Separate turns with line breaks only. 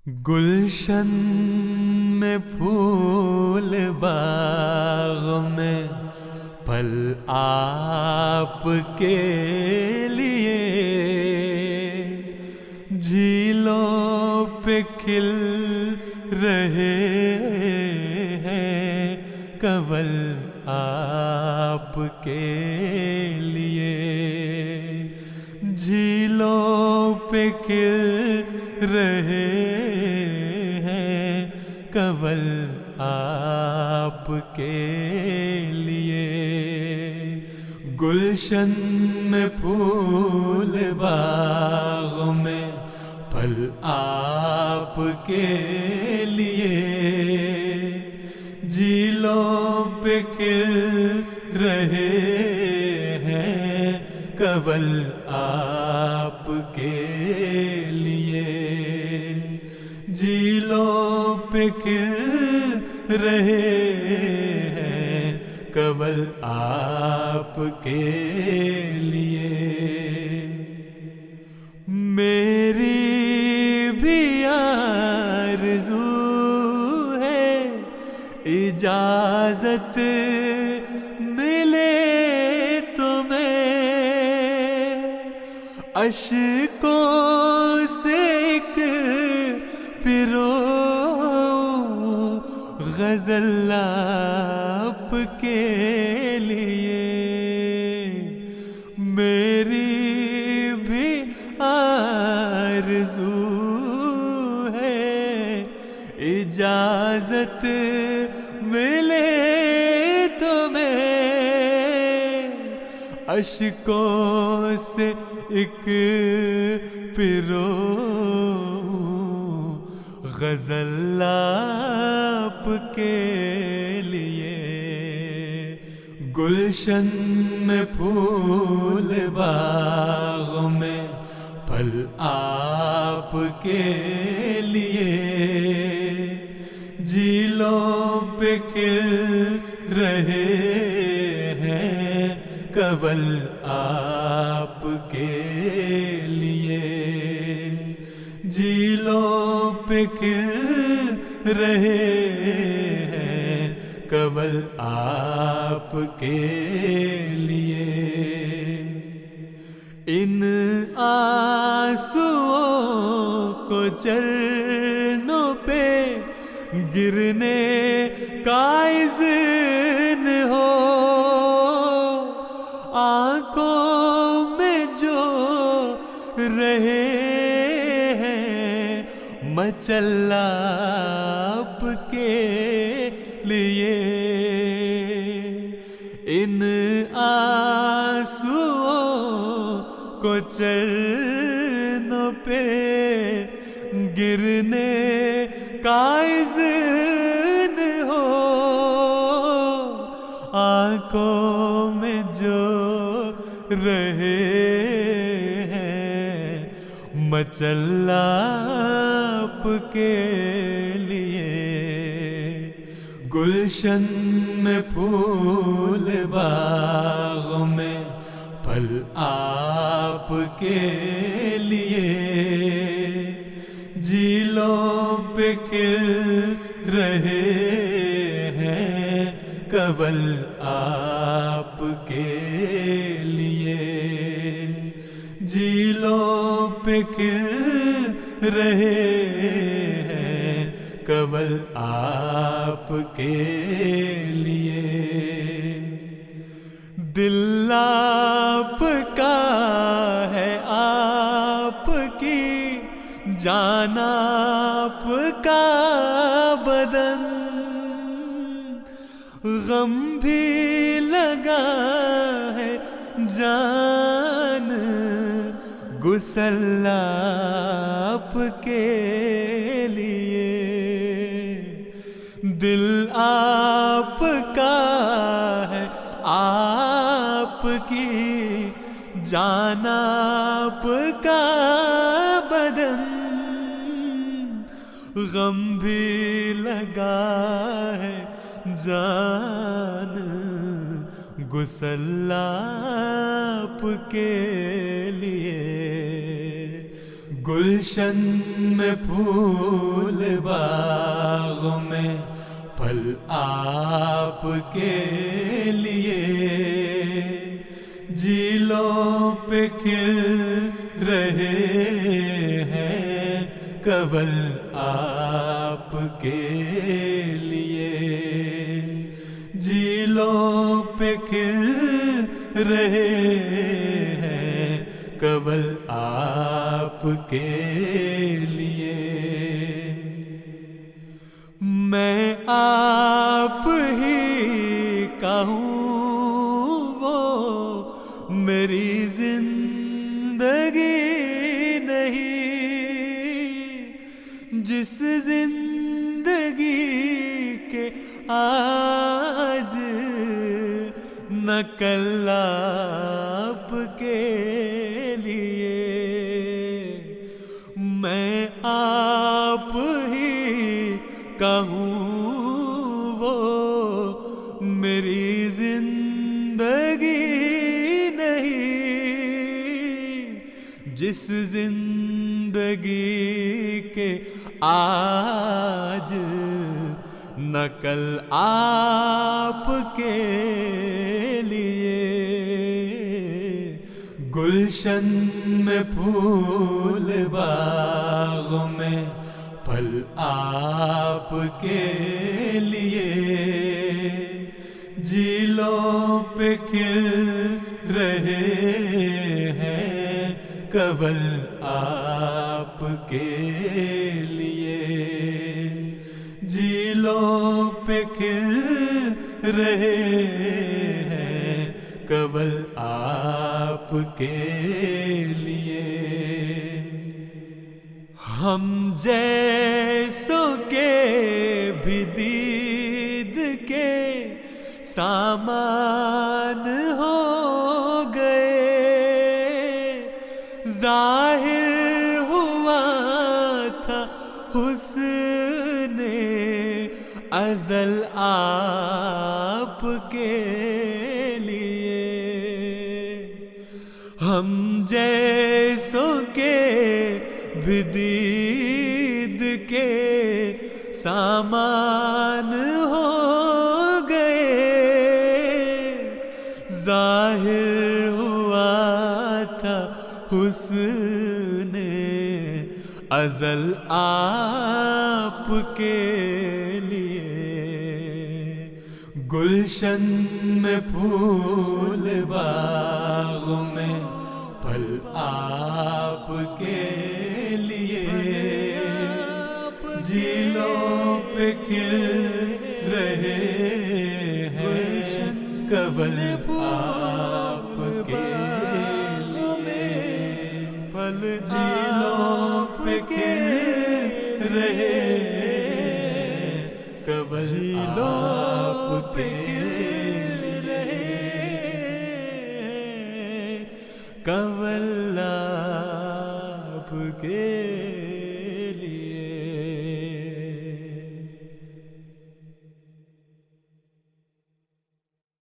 گلشن میں پھول باغ میں پھل آپ کے لیے، جھیلوں پہ کھل رہے ہیں کنول آپ کے لیے، جھیلوں پہ کھل رہے ہیں کنول آپ کے لیے، گلشن میں پھول باغ میں پھل آپ کے لیے، جھیلوں پہ کھل رہے ہیں کنول آپ کے لیے، جھیلوں پہ کھل رہے ہیں کنول آپ کے لیے۔ میری بھی آرزو ہے اجازت ملے تو میں اشکوں سے ایک پرو غزل آپ کے لیے، میری بھی آرزو ہے اجازت ملے تو میں اشکوں سے ایک پرو غزل آپ کے لیے، گلشن میں پھول باغ میں پھل آپ کے لیے، جھیلوں پہ کھل رہے ہیں کنول آپ کے لیے، جھیلوں پہ کھل رہے ہیں کنول آپ کے لیے۔ ان آنسوؤں کو چرنوں پہ گرنے کا اذن ہو، آنکھوں میں جو رہے ہیں مچل آپ کے لیے، ان آنسوؤں کو چرنوں پہ گرنے کا اذن ہو، آنکھوں میں جو رہے ہیں مچل آپ کے لیے، گلشن میں پھول باغ میں پھل آپ کے لیے، جھیلوں پہ کھل رہے ہیں کنول آپ کے لیے، جھیلوں پہ کھل رہے ہیں کنول آپ کے لیے، دل آپ کا ہے آپ کی جان آپ کا بدن، غم بھی لگا ہے جان غسل آپ کے لیے، دل آپ کا ہے آپ کی جان آپ کا بدن، غم بھی لگا ہے جان غسل آپ کے لیے، گلشن میں پھول باغ میں پھل آپ کے لیے، جھیلوں پہ کھل رہے ہیں کنول آپ کے لیے، جھیلوں پہ کھل رہے ہیں کنول آپ کے لیے۔ میں آپ ہی کا ہوں، وہ میری زندگی نہیں، جس زندگی کے آج نہ کل آپ کے لیے۔ میں آپ ہی کا ہوں، وہ میری زندگی نہیں، جس زندگی کے آج نہ کل آپ کے لیے۔ گلشن میں پھول باغ میں پھل آپ کے لیے، جھیلوں پہ کھل رہے ہیں کنول آپ کے لیے، جھیلوں پہ کھل رہے ہیں کنول آپ کے لیے۔ ہم جیسوں کے بھی دید کے سامان ہو گئے، ظاہر ہوا تھا حسن ازل آپ کے لیے۔ ہم جیسوں کے بھی دید کے سامان ہو گئے، ظاہر ہوا تھا حسن ازل آپ کے لیے۔ گلشن میں پھول باغ میں پھل آپ کے لیے، جھیلوں پہ کھل رہے ہیں کنول آپ کے لیے، پھل جھیلوں پہ کھل رہے ہیں کنول آپ کے لیے، کنول آپ کے